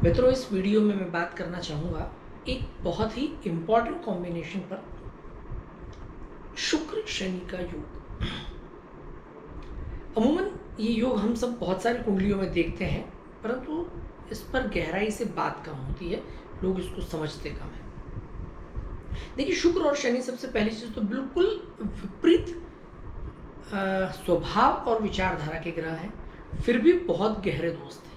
मित्रों, इस वीडियो में मैं बात करना चाहूँगा एक बहुत ही इम्पॉर्टेंट कॉम्बिनेशन पर, शुक्र शनि का योग। अमूमन ये योग हम सब बहुत सारी कुंडलियों में देखते हैं, परंतु इस पर गहराई से बात कम होती है, लोग इसको समझते कम है। देखिए, शुक्र और शनि सबसे पहली चीज़ तो बिल्कुल विपरीत स्वभाव और विचारधारा के ग्रह हैं, फिर भी बहुत गहरे दोस्त हैं।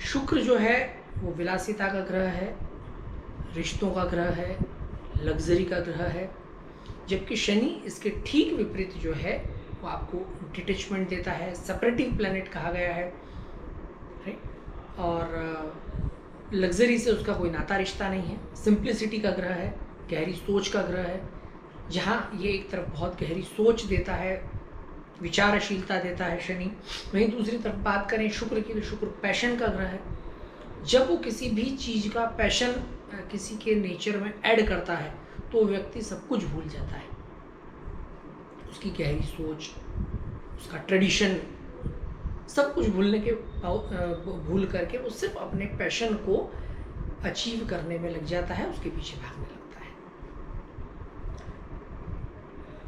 शुक्र जो है वो विलासिता का ग्रह है, रिश्तों का ग्रह है, लग्जरी का ग्रह है, जबकि शनि इसके ठीक विपरीत जो है वो आपको डिटैचमेंट देता है, सेपरेटिव प्लैनेट कहा गया है, और लग्जरी से उसका कोई नाता रिश्ता नहीं है, सिंप्लिसिटी का ग्रह है, गहरी सोच का ग्रह है। जहाँ ये एक तरफ बहुत गहरी सोच देता है, विचारशीलता देता है शनि, वहीं दूसरी तरफ बात करें शुक्र की, तो शुक्र पैशन का ग्रह है। जब वो किसी भी चीज़ का पैशन किसी के नेचर में ऐड करता है तो व्यक्ति सब कुछ भूल जाता है, उसकी गहरी सोच, उसका ट्रेडिशन, सब कुछ भूल करके वो सिर्फ अपने पैशन को अचीव करने में लग जाता है, उसके पीछे भागने लगता है।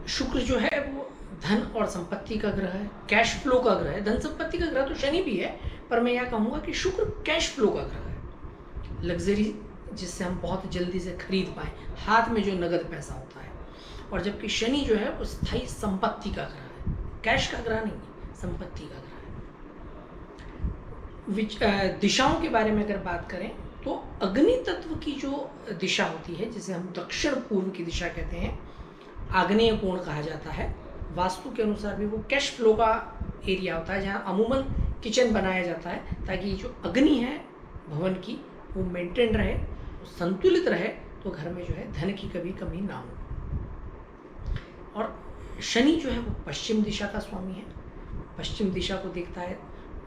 शुक्र जो है वो धन और संपत्ति का ग्रह है, कैश फ्लो का ग्रह है। धन संपत्ति का ग्रह तो शनि भी है, पर मैं यह कहूँगा कि शुक्र कैश फ्लो का ग्रह है, लग्जरी जिससे हम बहुत जल्दी से खरीद पाए, हाथ में जो नगद पैसा होता है। और जबकि शनि जो है वो स्थायी संपत्ति का ग्रह है, कैश का ग्रह नहीं, संपत्ति का ग्रह है। दिशाओं के बारे में अगर बात करें तो अग्नि तत्व की जो दिशा होती है, जिसे हम दक्षिण पूर्व की दिशा कहते हैं, आग्नेय कोण कहा जाता है, वास्तु के अनुसार भी वो कैश फ्लो का एरिया होता है, जहाँ अमूमन किचन बनाया जाता है ताकि जो अग्नि है भवन की वो मेंटेन रहे, संतुलित रहे, तो घर में जो है धन की कभी कमी ना हो। और शनि जो है वो पश्चिम दिशा का स्वामी है, पश्चिम दिशा को देखता है,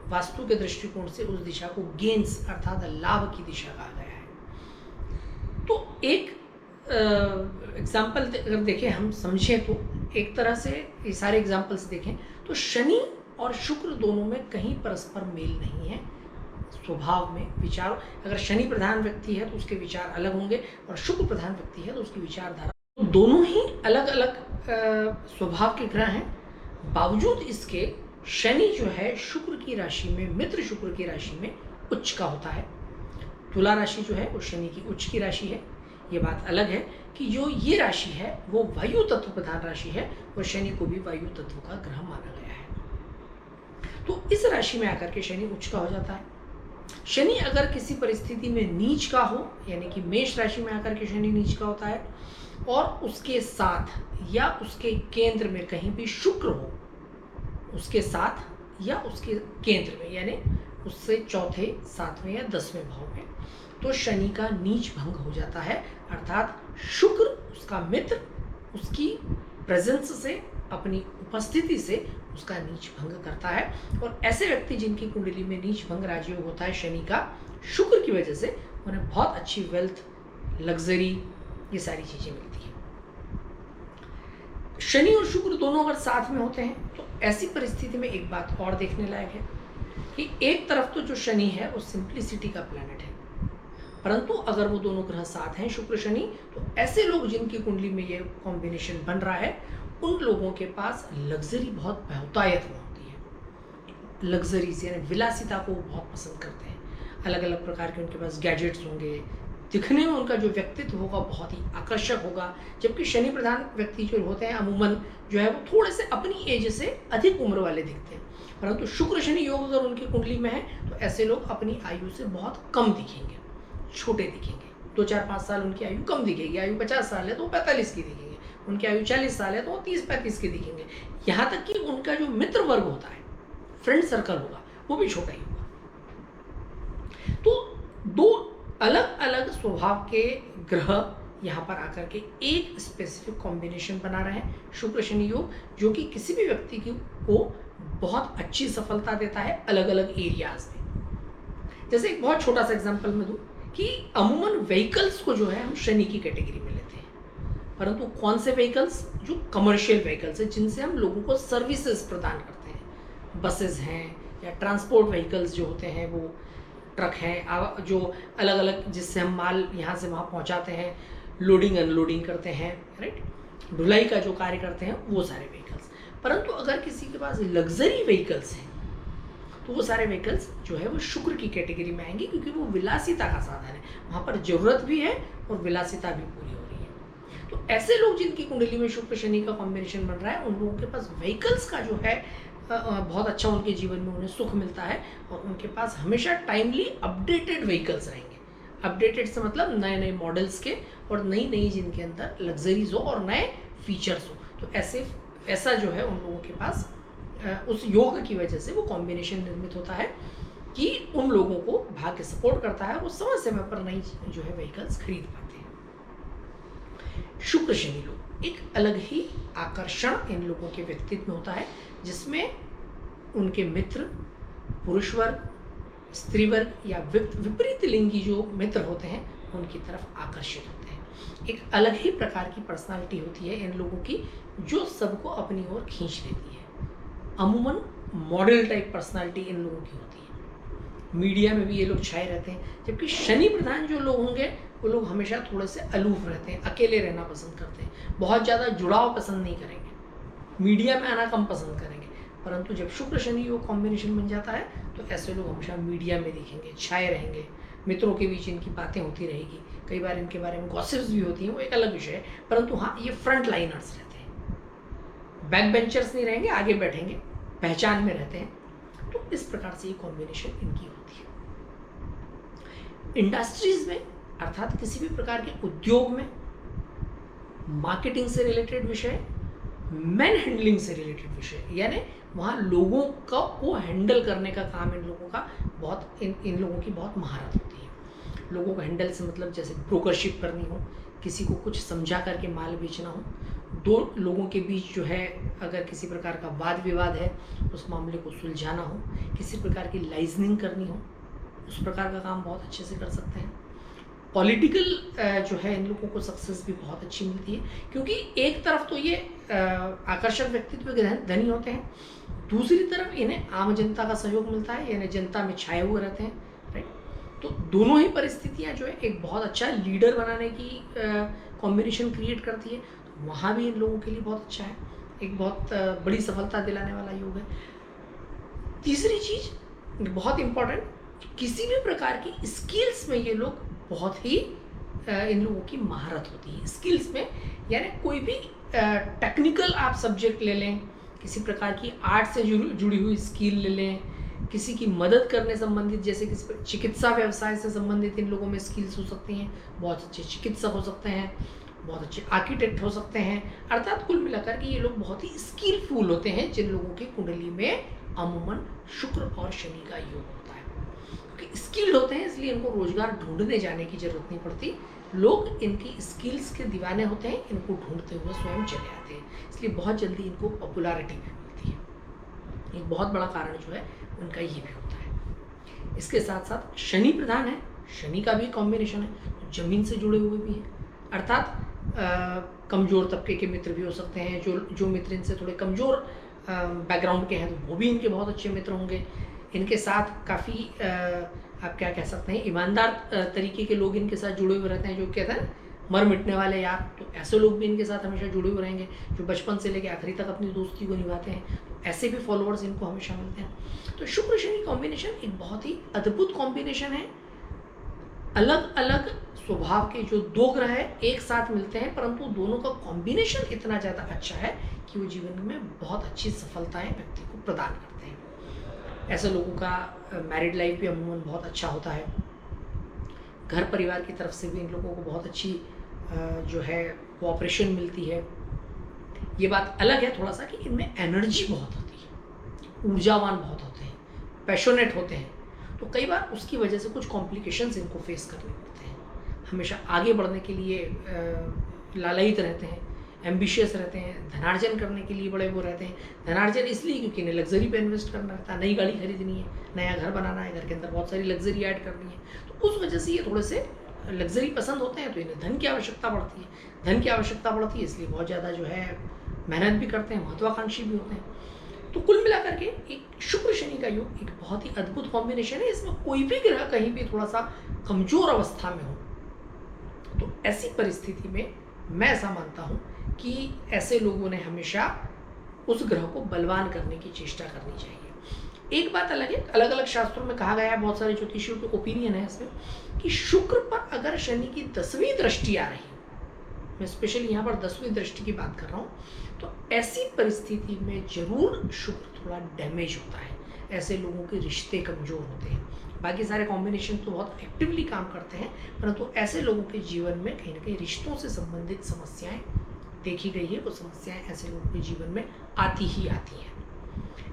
वास्तु के दृष्टिकोण से उस दिशा को गेंस अर्थात लाभ की दिशा कहा गया है। तो एक एग्जाम्पल अगर देखें, हम समझें तो एक तरह से ये सारे एग्जाम्पल्स देखें तो शनि और शुक्र दोनों में कहीं परस्पर मेल नहीं है स्वभाव में, विचार। अगर शनि प्रधान व्यक्ति है तो उसके विचार अलग होंगे, और शुक्र प्रधान व्यक्ति है तो उसकी विचारधारा, तो दोनों ही अलग अलग स्वभाव के ग्रह हैं। बावजूद इसके शनि जो है शुक्र की राशि में, मित्र शुक्र की राशि में उच्च का होता है। तुला राशि जो है वो शनि की उच्च की राशि है। ये बात अलग है कि जो ये राशि है वो वायु तत्व प्रधान राशि है, और शनि को भी वायु तत्व का ग्रह माना गया है। तो इस राशि में आकर के शनि उच्च का हो जाता है। शनि अगर किसी परिस्थिति में नीच का हो, यानी कि मेष राशि में आकर के शनि नीच का होता है, और उसके साथ या उसके केंद्र में कहीं भी शुक्र हो, उसके साथ या उसके केंद्र में, यानी उससे चौथे, सातवें या 10वें भाव में, तो शनि का नीच भंग हो जाता है। अर्थात शुक्र उसका मित्र उसकी प्रेजेंस से, अपनी उपस्थिति से उसका नीच भंग करता है। और ऐसे व्यक्ति जिनकी कुंडली में नीच भंग राजयोग होता है शनि का, शुक्र की वजह से उन्हें बहुत अच्छी वेल्थ, लग्जरी, ये सारी चीजें मिलती है। शनि और शुक्र दोनों अगर साथ में होते हैं तो ऐसी परिस्थिति में एक बात और देखने लायक है कि एक तरफ तो जो शनि है वो सिंप्लिसिटी का प्लैनेट है, परंतु अगर वो दोनों ग्रह साथ हैं, शुक्र शनि, तो ऐसे लोग जिनकी कुंडली में ये कॉम्बिनेशन बन रहा है, उन लोगों के पास लग्जरी बहुत बहुतायत में होती है। लग्जरी से यानी विलासिता को बहुत पसंद करते हैं, अलग अलग प्रकार के उनके पास गैजेट्स होंगे, दिखने में उनका जो व्यक्तित्व होगा बहुत ही आकर्षक होगा। जबकि शनि प्रधान व्यक्ति जो होते हैं अमूमन जो है वो थोड़े से अपनी एज से अधिक उम्र वाले दिखते हैं, परंतु शुक्र शनि योग अगर उनकी कुंडली में है तो ऐसे लोग अपनी आयु से बहुत कम दिखेंगे, छोटे दिखेंगे। 2-4-5 साल उनकी आयु कम दिखेगी, आयु 50 साल है तो वो 45 की दिखेंगे, उनकी आयु 40 साल है तो वो 30-35 के दिखेंगे। यहाँ तक कि उनका जो मित्र वर्ग होता है, फ्रेंड सर्कल होगा, वो भी छोटा ही होगा। तो दो अलग अलग स्वभाव के ग्रह यहाँ पर आकर के एक स्पेसिफिक कॉम्बिनेशन बना रहे हैं, शुक्र शनि योग, जो कि किसी भी व्यक्ति को बहुत अच्छी सफलता देता है अलग अलग एरियाज में। जैसे एक बहुत छोटा सा एग्जांपल मैं दूं कि अमूमन व्हीकल्स को जो है हम शनि की कैटेगरी में लेते हैं, परंतु कौन से व्हीकल्स? जो कमर्शियल व्हीकल्स हैं, जिनसे हम लोगों को सर्विसेज प्रदान करते हैं, बसेस हैं या ट्रांसपोर्ट व्हीकल्स जो होते हैं, वो ट्रक हैं जो अलग अलग, जिससे हम माल यहाँ से वहाँ पहुँचाते हैं, लोडिंग अनलोडिंग करते हैं, राइट, ढुलाई का जो कार्य करते हैं, वो सारे व्हीकल्स। परंतु अगर किसी के पास लग्जरी व्हीकल्स हैं तो वो सारे व्हीकल्स जो है वो शुक्र की कैटेगरी में आएंगे, क्योंकि वो विलासिता का साधन है, वहाँ पर जरूरत भी है और विलासिता भी पूरी हो रही है। तो ऐसे लोग जिनकी कुंडली में शुक्र शनि का कॉम्बिनेशन बन रहा है, उन लोगों के पास व्हीकल्स का जो है बहुत अच्छा उनके जीवन में उन्हें सुख मिलता है, और उनके पास हमेशा टाइमली अपडेटेड व्हीकल्स रहेंगे। अपडेटेड से मतलब नए नए मॉडल्स के, और नई नई जिनके अंदर लग्जरीज हो और नए फीचर्स हो। तो ऐसा जो है उन लोगों के पास उस योग की वजह से वो कॉम्बिनेशन निर्मित होता है कि उन लोगों को भाग्य सपोर्ट करता है, वो समय समय पर नई जो है व्हीकल्स खरीद पाते हैं। शुक्र शनि लोग एक अलग ही आकर्षण इन लोगों के व्यक्तित्व में होता है, जिसमें उनके मित्र पुरुष वर्ग, स्त्री वर्ग या विपरीत लिंगी जो मित्र होते हैं उनकी तरफ आकर्षित होते हैं। एक अलग ही प्रकार की पर्सनालिटी होती है इन लोगों की, जो सबको अपनी ओर खींच लेती है। अमूमन मॉडल टाइप पर्सनालिटी इन लोगों की होती है। मीडिया में भी ये लोग छाए रहते हैं, जबकि शनि प्रधान जो लोग होंगे वो लोग हमेशा थोड़े से अलूफ रहते हैं, अकेले रहना पसंद करते हैं, बहुत ज़्यादा जुड़ाव पसंद नहीं करेंगे, मीडिया में आना कम पसंद करेंगे। परंतु जब शुक्र शनि योग कॉम्बिनेशन बन जाता है तो ऐसे लोग हमेशा मीडिया में दिखेंगे, छाए रहेंगे, मित्रों के बीच इनकी बातें होती रहेगी, कई बार इनके बारे में गॉसिप्स भी होती हैं, वो एक अलग विषय है। परंतु हाँ, ये फ्रंट लाइनर्स रहते हैं, बैक बेंचर्स नहीं रहेंगे, आगे बैठेंगे, पहचान में रहते हैं। तो इस प्रकार से ये कॉम्बिनेशन इनकी होती है। इंडस्ट्रीज में अर्थात किसी भी प्रकार के उद्योग में, मार्केटिंग से रिलेटेड विषय, मैन हैंडलिंग से रिलेटेड विषय, यानी वहाँ लोगों को हैंडल करने का काम इन लोगों का बहुत इन लोगों की बहुत महारत होती है। लोगों को हैंडल से मतलब जैसे ब्रोकरशिप करनी हो, किसी को कुछ समझा करके माल बेचना हो, दो लोगों के बीच जो है अगर किसी प्रकार का वाद विवाद है उस मामले को सुलझाना हो, किसी प्रकार की लाइजनिंग करनी हो, उस प्रकार का काम बहुत अच्छे से कर सकते हैं। पॉलिटिकल जो है इन लोगों को सक्सेस भी बहुत अच्छी मिलती है, क्योंकि एक तरफ तो ये आकर्षक व्यक्तित्व के धनी होते हैं, दूसरी तरफ इन्हें आम जनता का सहयोग मिलता है, यानी जनता में छाए हुए रहते हैं, राइट। तो दोनों ही परिस्थितियां जो है एक बहुत अच्छा लीडर बनाने की कॉम्बिनेशन क्रिएट करती है। तो वहाँ भी इन लोगों के लिए बहुत अच्छा है, एक बहुत बड़ी सफलता दिलाने वाला योग है। तीसरी चीज बहुत इम्पोर्टेंट, किसी भी प्रकार की स्किल्स में ये लोग बहुत ही इन लोगों की महारत होती है। स्किल्स में यानी कोई भी टेक्निकल आप सब्जेक्ट ले लें, किसी प्रकार की आर्ट से जुड़ी हुई स्किल ले लें, किसी की मदद करने संबंधित, जैसे किसी चिकित्सा व्यवसाय से संबंधित इन लोगों में स्किल्स हो सकती हैं, बहुत अच्छे चिकित्सक हो सकते हैं, बहुत अच्छे आर्किटेक्ट हो सकते हैं। अर्थात कुल मिलाकर के ये लोग बहुत ही स्किलफुल होते हैं, जिन लोगों की कुंडली में अमूमन शुक्र और शनि का योग होता है। क्योंकि स्किल्ड होते हैं इसलिए इनको रोजगार ढूंढने जाने की जरूरत नहीं पड़ती, लोग इनकी स्किल्स के दीवाने होते हैं, इनको ढूंढते हुए स्वयं चले आते हैं, इसलिए बहुत जल्दी इनको पॉपुलैरिटी भी मिलती है। एक बहुत बड़ा कारण जो है उनका ये भी होता है। इसके साथ साथ शनि प्रधान है, शनि का भी कॉम्बिनेशन है, तो जमीन से जुड़े हुए भी हैं, अर्थात कमज़ोर तबके के मित्र भी हो सकते हैं। जो मित्र इनसे थोड़े कमज़ोर बैकग्राउंड के हैं तो वो भी इनके बहुत अच्छे मित्र होंगे। इनके साथ काफ़ी आप क्या कह सकते हैं, ईमानदार तरीके के लोग इनके साथ जुड़े हुए रहते हैं, जो कहते हैं मर मिटने वाले यार, तो ऐसे लोग भी इनके साथ हमेशा जुड़े हुए रहेंगे, जो बचपन से लेकर आखिरी तक अपनी दोस्ती को निभाते हैं, तो ऐसे भी फॉलोअर्स इनको हमेशा मिलते हैं। तो शुक्र शनि कॉम्बिनेशन एक बहुत ही अद्भुत कॉम्बिनेशन है। अलग अलग स्वभाव के जो दो ग्रह एक साथ मिलते हैं, परंतु दोनों का कॉम्बिनेशन इतना ज़्यादा अच्छा है कि वो जीवन में बहुत अच्छी सफलताएं व्यक्ति को प्रदान करते हैं। ऐसे लोगों का मैरिड लाइफ भी अमूमन बहुत अच्छा होता है, घर परिवार की तरफ से भी इन लोगों को बहुत अच्छी जो है कोऑपरेशन मिलती है। ये बात अलग है थोड़ा सा कि इनमें एनर्जी बहुत होती है, ऊर्जावान बहुत होते हैं, पैशनेट होते हैं, तो कई बार उसकी वजह से कुछ कॉम्प्लिकेशंस इनको फेस करने पड़ते हैं। हमेशा आगे बढ़ने के लिए लालायित रहते हैं, एम्बिशियस रहते हैं, धनार्जन करने के लिए बड़े वो रहते हैं। धनार्जन इसलिए क्योंकि इन्हें लग्जरी पे इन्वेस्ट करना रहता है, नई गाड़ी खरीदनी है, नया घर बनाना है, घर के अंदर बहुत सारी लग्जरी ऐड करनी है, तो उस वजह से ये थोड़े से लग्जरी पसंद होते हैं, तो इन्हें धन की आवश्यकता पड़ती है। धन की आवश्यकता पड़ती है इसलिए बहुत ज़्यादा जो है मेहनत भी करते हैं, महत्वाकांक्षी भी होते हैं। तो कुल मिलाकर के एक शुक्र शनि का योग एक बहुत ही अद्भुत कॉम्बिनेशन है। इसमें कोई भी ग्रह कहीं भी थोड़ा सा कमजोर अवस्था में हो तो ऐसी परिस्थिति में मैं ऐसा मानता हूँ कि ऐसे लोगों ने हमेशा उस ग्रह को बलवान करने की चेष्टा करनी चाहिए। एक बात अलग है, अलग अलग शास्त्रों में कहा गया है, बहुत सारे ज्योतिषियों के ओपिनियन है इसमें, कि शुक्र पर अगर शनि की 10वीं दृष्टि आ रही, मैं स्पेशली यहाँ पर 10वीं दृष्टि की बात कर रहा हूँ, तो ऐसी परिस्थिति में जरूर शुक्र थोड़ा डैमेज होता है। ऐसे लोगों के रिश्ते कमजोर होते हैं। बाकी सारे कॉम्बिनेशन तो बहुत एक्टिवली काम करते हैं, परंतु ऐसे लोगों के जीवन में कहीं ना कहीं रिश्तों से संबंधित समस्याएं देखी गई है। वो समस्याएं ऐसे लोगों के जीवन में आती ही आती हैं।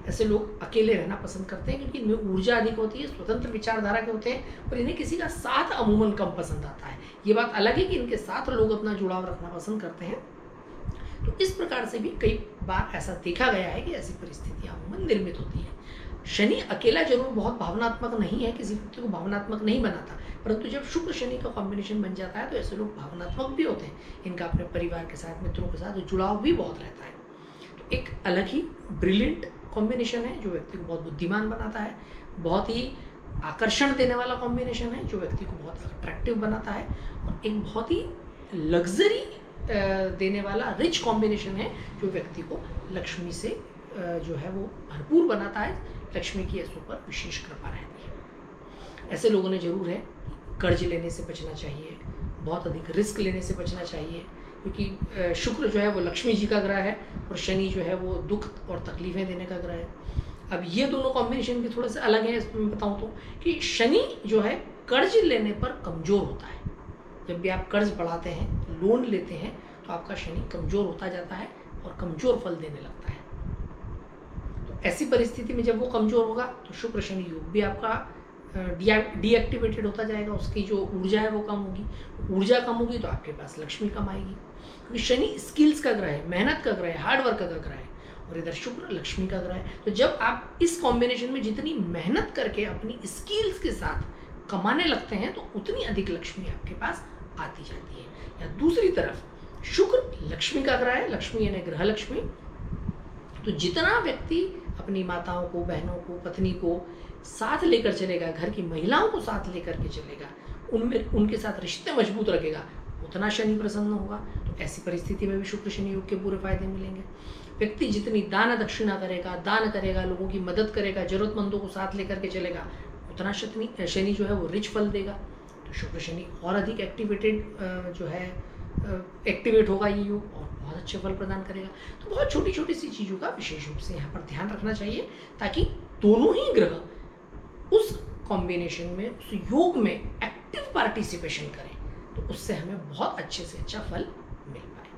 ऐसे लोग अकेले रहना पसंद करते हैं क्योंकि इनमें ऊर्जा अधिक होती है, स्वतंत्र विचारधारा के होते हैं और इन्हें किसी का साथ अमूमन कम पसंद आता है। ये बात अलग है कि इनके साथ लोग अपना जुड़ाव रखना पसंद करते हैं। तो इस प्रकार से भी कई बार ऐसा देखा गया है कि ऐसी परिस्थितियां अमूमन निर्मित होती है। शनि अकेला जरूर बहुत भावनात्मक नहीं है, किसी व्यक्ति को भावनात्मक नहीं बनाता, परंतु जब शुक्र शनि का कॉम्बिनेशन बन जाता है तो ऐसे लोग भावनात्मक भी होते हैं। इनका अपने परिवार के साथ, मित्रों के साथ जुड़ाव भी बहुत रहता है। तो एक अलग ही ब्रिलियंट कॉम्बिनेशन है जो व्यक्ति को बहुत बुद्धिमान बनाता है, बहुत ही आकर्षण देने वाला कॉम्बिनेशन है जो व्यक्ति को बहुत अट्रैक्टिव बनाता है, और एक बहुत ही लग्जरी देने वाला रिच कॉम्बिनेशन है जो व्यक्ति को लक्ष्मी से जो है वो भरपूर बनाता है। लक्ष्मी की ऐसों पर विशेष कृपा रहती है। ऐसे लोगों ने जरूर है कर्ज लेने से बचना चाहिए, बहुत अधिक रिस्क लेने से बचना चाहिए, क्योंकि शुक्र जो है वो लक्ष्मी जी का ग्रह है और शनि जो है वो दुख और तकलीफें देने का ग्रह है। अब ये दोनों कॉम्बिनेशन भी थोड़े से अलग है। इसमें बताऊँ तो कि शनि जो है कर्ज लेने पर कमज़ोर होता है। जब भी आप कर्ज बढ़ाते हैं, लोन लेते हैं, तो आपका शनि कमज़ोर होता जाता है और कमज़ोर फल देने लगता है। तो ऐसी परिस्थिति में जब वो कमज़ोर होगा तो शुक्र शनि योग भी आपका डीएक्टिवेटेड होता जाएगा। उसकी जो ऊर्जा है वो कम होगी। ऊर्जा कम होगी तो आपके पास लक्ष्मी कम आएगी, क्योंकि शनि स्किल्स का ग्रह है, मेहनत का ग्रह है, हार्डवर्क का ग्रह है, और इधर शुक्र लक्ष्मी का ग्रह है। तो जब आप इस कॉम्बिनेशन में जितनी मेहनत करके अपनी स्किल्स के साथ कमाने लगते हैं तो उतनी अधिक लक्ष्मी आपके पास आती जाती है। या दूसरी तरफ शुक्र लक्ष्मी का ग्रह है, लक्ष्मी यानी ग्रह लक्ष्मी। तो जितना व्यक्ति अपनी माताओं को, बहनों को, पत्नी को साथ लेकर चलेगा, घर की महिलाओं को साथ लेकर के चलेगा, उनमें उनके साथ रिश्ते मजबूत रखेगा, उतना शनि प्रसन्न होगा। तो ऐसी परिस्थिति में भी शुक्र शनि योग के पूरे फायदे मिलेंगे। व्यक्ति जितनी दान दक्षिणा करेगा, लोगों की मदद करेगा, जरूरतमंदों को साथ लेकर के चलेगा, उतना शनि जो है वो रिच फल देगा। तो शुक्र शनि और अधिक एक्टिवेट होगा ये योग और बहुत अच्छे फल प्रदान करेगा। तो बहुत छोटी छोटी सी चीज़ों का विशेष रूप से यहाँ पर ध्यान रखना चाहिए, ताकि दोनों ही ग्रह उस कॉम्बिनेशन में, उस योग में एक्टिव पार्टिसिपेशन करें, तो उससे हमें बहुत अच्छे से अच्छा फल मिल पाए।